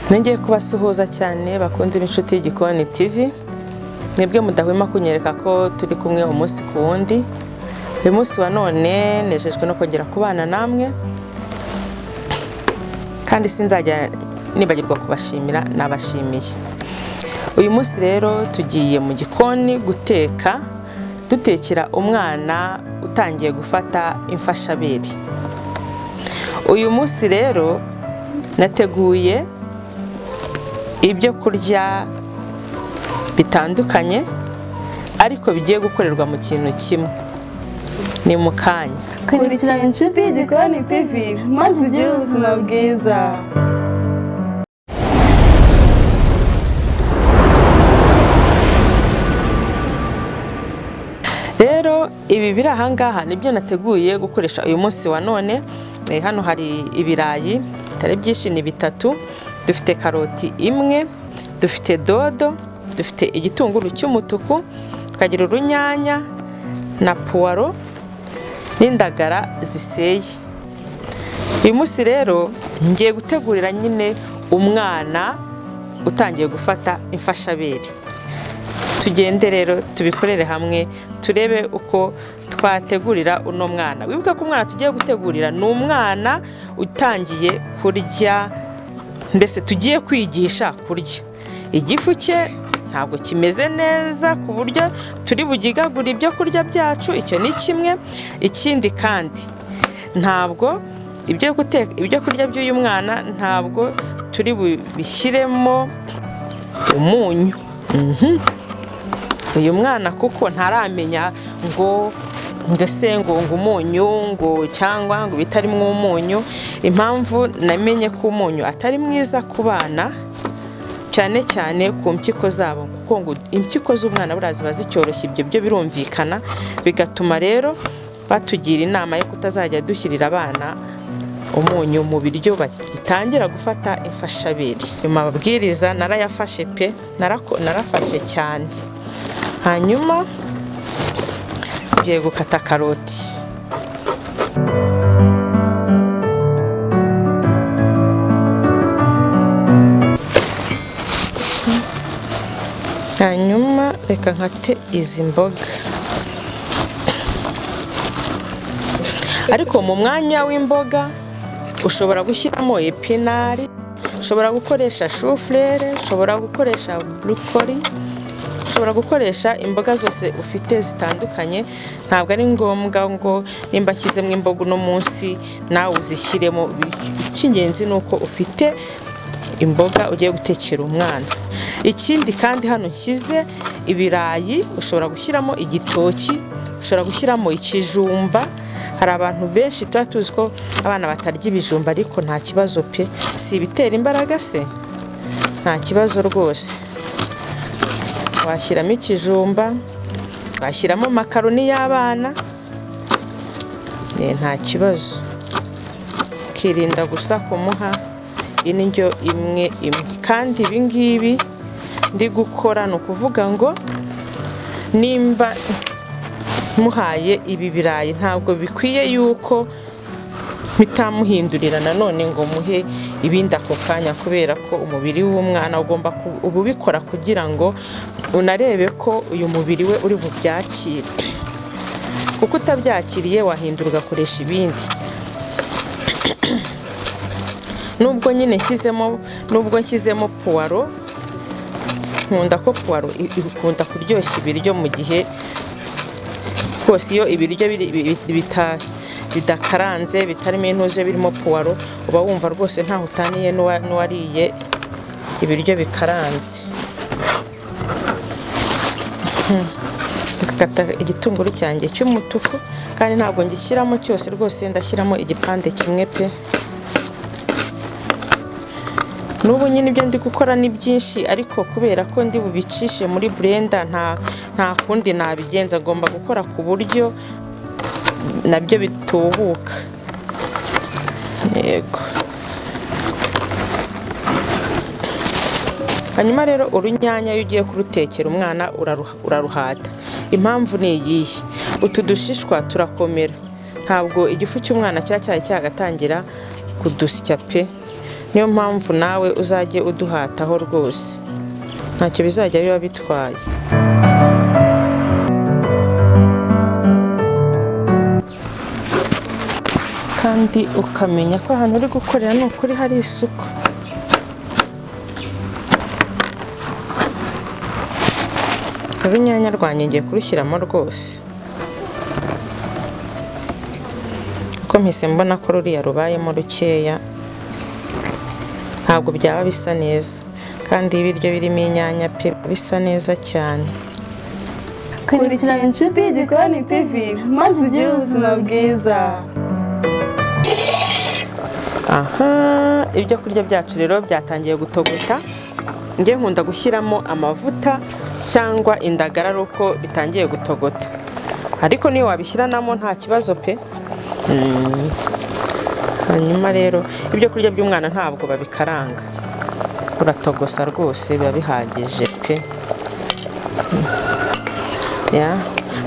Nongeye kubasuhuza cyane bakunze inshuti y'Igikoni TV. Mwebwe mudahwema kunyereka ko turi kumwe umunsi ku wundi. Uyu munsi wa none nejejwe no kongera kubana namwe. Kandi sinzajya nibagirwa kubashimira, nabashimiye. Uyu munsi rero tugiye mu gikoni guteka, dutekera umwana utangiye gufata imfashabere. Uyu munsi rero nateguye ibyo kurya bitandukanye ariko bigiye gukorerwa mu kintu kimwe. Ni mu kanya. Kurikirana inshuti y'Igikoni TV maze ugire ubuzima bwiza. Rero ibi biri ahangaha nibyo nateguye gukoresha uyu munsi wa none. Hano hari ibirayi bitari byinshi, ni bitatu. Dufite karoti imwe, dufite dodo, dufite igitunguru cy'umutuku, tukagira urunyanya na puwaro n'indagara ziseye. Uyu munsi rero ngiye gutegurira nyine umwana utangiye gufata imfashabere. Tugende rero tubikorere hamwe turebe uko twategurira uno mwana. Wibuka ko umwana tugiye gutegurira ni umwana utangiye kurya, mbese tugiye kwigisha kurya. Igifu cye ntabwo kimeze neza ku buryo turi bugigagura ibyo kurya byacu, icyo ni kimwe. Ikindi kandi ntabwo ibyo kurya by'uyu mwana ntabwo turi bubishyiremo umunyu. Uyu mwana kuko ntaramenya ngo umunyu ngo cyangwa ngo bitarimo umunyu. Impamvu namenye ko umunyu atari mwiza ku bana, cyane cyane ku mpyiko zabo, kuko ngo impyiko z'umwana buriya ziba zicyoroshye, ibyo byo birumvikana. Bigatuma rero batugira inama yo kutazajya dushyirira abana umunyu mu biryo bagitangira gufata imfashabere. Ayo mabwiriza narayafashe pe, narafashe cyane. Hanyuma ngiye gukata karoti. Hanyuma reka nkate izi mboga. Ariko mu mwanya w'imboga ushobora gushyiramo epinari, ushobora gukoresha shufurere, ushobora gukoresha brokoli, ushobora gukoresha imboga zose ufite zitandukanye. Ntabwo ari ngombwa ngo nimba nshyizemo imboga uno munsi nawe uzishyiremo. Icy'ingenzi ni uko ufite imboga ugiye gutekera umwana. Ikindi kandi hano nshyize ibirayi, ushobora gushyiramo igitoki, ushobora gushyiramo ikijumba. Hari abantu benshi tuba tuzi ko abana batarya ibijumba, ariko nta kibazo pe, si ibitera imbaraga se? Nta kibazo rwose. Washyiramo ikijumba, washyiramo makaroni y'abana, nta kibazo. Ukirinda gusa kumuha indyo imwe imwe. Kandi ibi ngibi ndi gukora ni ukuvuga ngo nimba muhaye ibi birayi ntabwo bikwiye yuko bitamuhindurira nanone ngo muhe ibindi ako kanya, kubera ko umubiri w'umwana ugomba ubikora kugira ngo unarebe ko uyu mubiri we uri bubyakire. Kuko utabyakiriye wahindura ugakoresha ibindi. Nubwo nyine nshyizemo puwaro, nkunda ko puwaro ikunda kuryoshya ibiryo mu gihe rwose iyo ibiryo bidakaranze, bitarimo intuze, birimo puwaro, uba wumva rwose ntaho utaniye n'uwariye ibiryo bikaranze. Gakata igitunguru cyanjye cy'umutuku, kandi ntabwo ngishyiramo cyose rwose, ndashyiramo igipande kimwe pe. N'ubu nyine ibyo ndi gukora ni byinshi, ariko kubera ko ndi bubicishe muri blender nta kundi nabigenza. Ngomba gukora ku buryo nabyo bitubuka. Yego. Hanyuma rero urunyanya iyo ugiye kurutekera umwana uraruhata. Impamvu ni iyihe? Utu dushishwa turakomera, ntabwo igifu cy'umwana cyagatangira kudusya pe. niyo mpamvu nawe uzajye uduhataho rwose, ntacyo bizajya biba bitwaye. Kandi ukamenya ko ahantu uri gukorera ni ukuri hari isuku. Urunyanya rwanjye ngiye kurushyiramo rwose, kuko mpise mbona ko ruriya rubayemo rukeya ntabwo byaba bisa neza, kandi ibiryo birimo inyanya pe bisa neza cyane. Kurikirana inshuti y'Igikoni TV maze ugire ubuzima bwiza. Aha, ibyo kurya byacu rero byatangiye gutogota. Njye nkunda gushyiramo amavuta cyangwa indagara ari uko bitangiye gutogota, ariko niyo wabishyiranamo nta kibazo pe. Hanyuma rero ibyo kurya by'umwana ntabwo babikaranga, uratogosa rwose biba bihagije pe.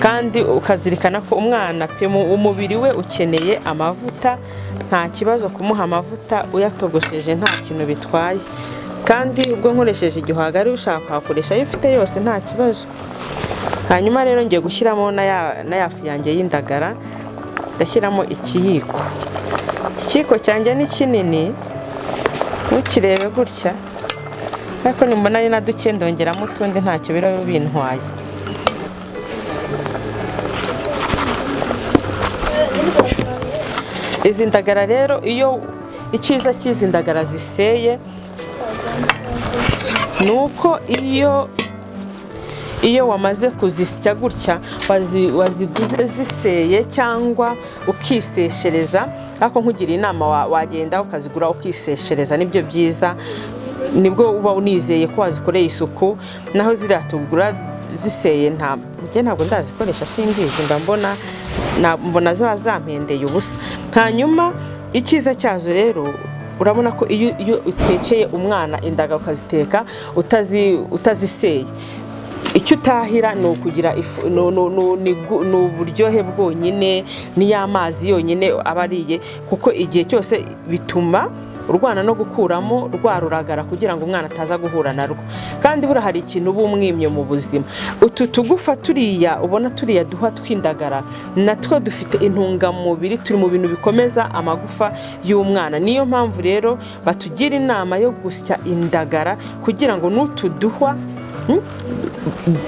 Kandi ukazirikana ko umwana pe umubiri we ukeneye amavuta, nta kibazo kumuha amavuta uyatogosheje, nta kintu bitwaye. Kandi ubwo nkoresheje igihwagari ushaka kuhakoresha ayo ufite yose nta kibazo. Hanyuma rero ngiye gushyiramo na ya fu yanjye y'indagara, ndashyiramo ikiyiko. Ikiyiko cyanjye ni kinini, ntukirebe gutya, ariko nimbona ari na duke ndongeramo utundi, ntacyo biraba bintwaye. Izi ndagara rero icyiza cy'izi ndagara ziseye nuko iyo wamaze kuzisya gutya waziguze ziseye cyangwa ukiseshereza, ariko nkugira inama wagenda ukazigura ukiseshereza, nibyo byiza, nibwo uba unizeye ko wazikoreye isuku. Naho ziriya tugura ziseye ntabwo ndazikoresha, simbizi, mbona ziba zampendeye ubusa. Hanyuma icyiza cyazo rero urabona ko iyo utekeye umwana indagara ukaziteka utaziseye, icyo utahira ni ukugira ni uburyohe bwonyine, ni y'amazi yonyine aba ariye, kuko igihe cyose bituma urwana no gukuramo rwa ruragara kugira ngo umwana ataza guhura narwo. Kandi buriya hari ikintu uba umwimye mu buzima. Utu tugufa turiya ubona turiya duha tw'indagara natwo dufite intungamubiri, turi mu bintu bikomeza amagufa y'umwana. Niyo mpamvu rero batugira inama yo gusya indagara kugira ngo n'utuduhwa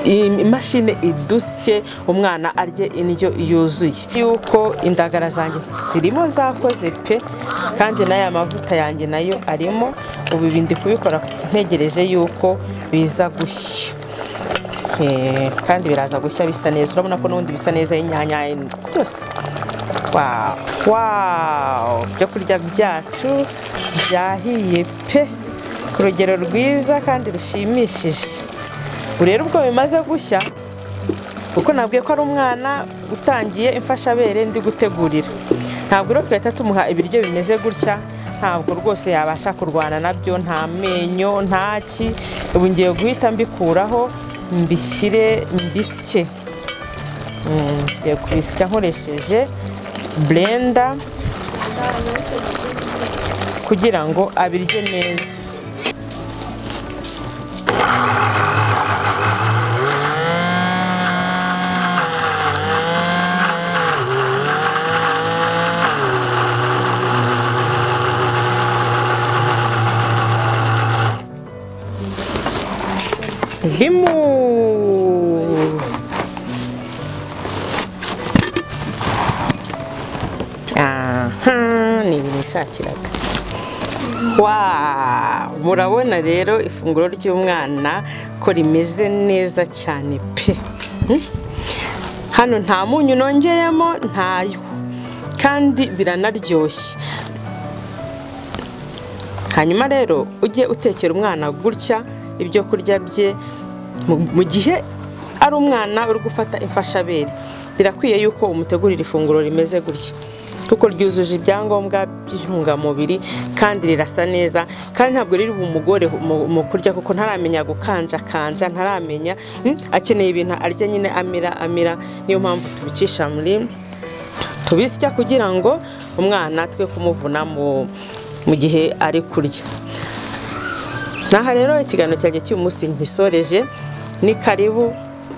imashini idusye umwana arye indyo yuzuye. Yuko indagara zanjye zirimo zakoze pe, kandi n'aya mavuta yanjye nayo arimo. Ubu bindi kubikora ntegereje yuko biza gushya, kandi biraza gushya bisa neza. Urabona ko n'ubundi bisa neza, inyanya byose. Wow, ibyo kurya byacu byahiye pe ku rugero rwiza kandi rushimishije. Rero ubwo bimaze gushya, kuko nabwiye ko ari umwana utangiye imfashabere ndi gutegurira, ntabwo rero twahita tumuha ibiryo bimeze gutya, ntabwo rwose yabasha kurwana nabyo, nta menyo ntaki. Ubu ngiye guhita mbikuraho mbisye. Ngiye kubisya nkoresheje blender kugira ngo abirye neza. Ni ibintu nshakiraga. Murabona rero ifunguro ry'umwana ko rimeze neza cyane pe. Hano nta munyu nongeyemo, ntayo, kandi biranaryoshye. Hanyuma rero ujye utekera umwana gutya ibyo kurya bye mu gihe ari umwana uri gufata imfashabere. Birakwiye yuko umutegurira ifunguro rimeze gutya, kuko ryuzuje ibyangombwa by'intungamubiri kandi rirasa neza. Kandi ntabwo riri umugore mu kurya, kuko ntaramenya gukanja, ntaramenya akeneye ibintu arya nyine amira. Niyo mpamvu tubicisha muri tubisya kugira ngo umwana twe kumuvuna mu gihe ari kurya. Naha rero ikiganiro cyanjye cy'uyu munsi ntisoreje, ni karibu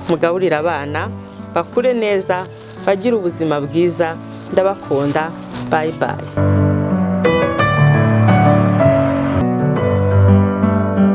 mugaburira abana bakure neza, bagire ubuzima bwiza. Ndabakunda, bye bye.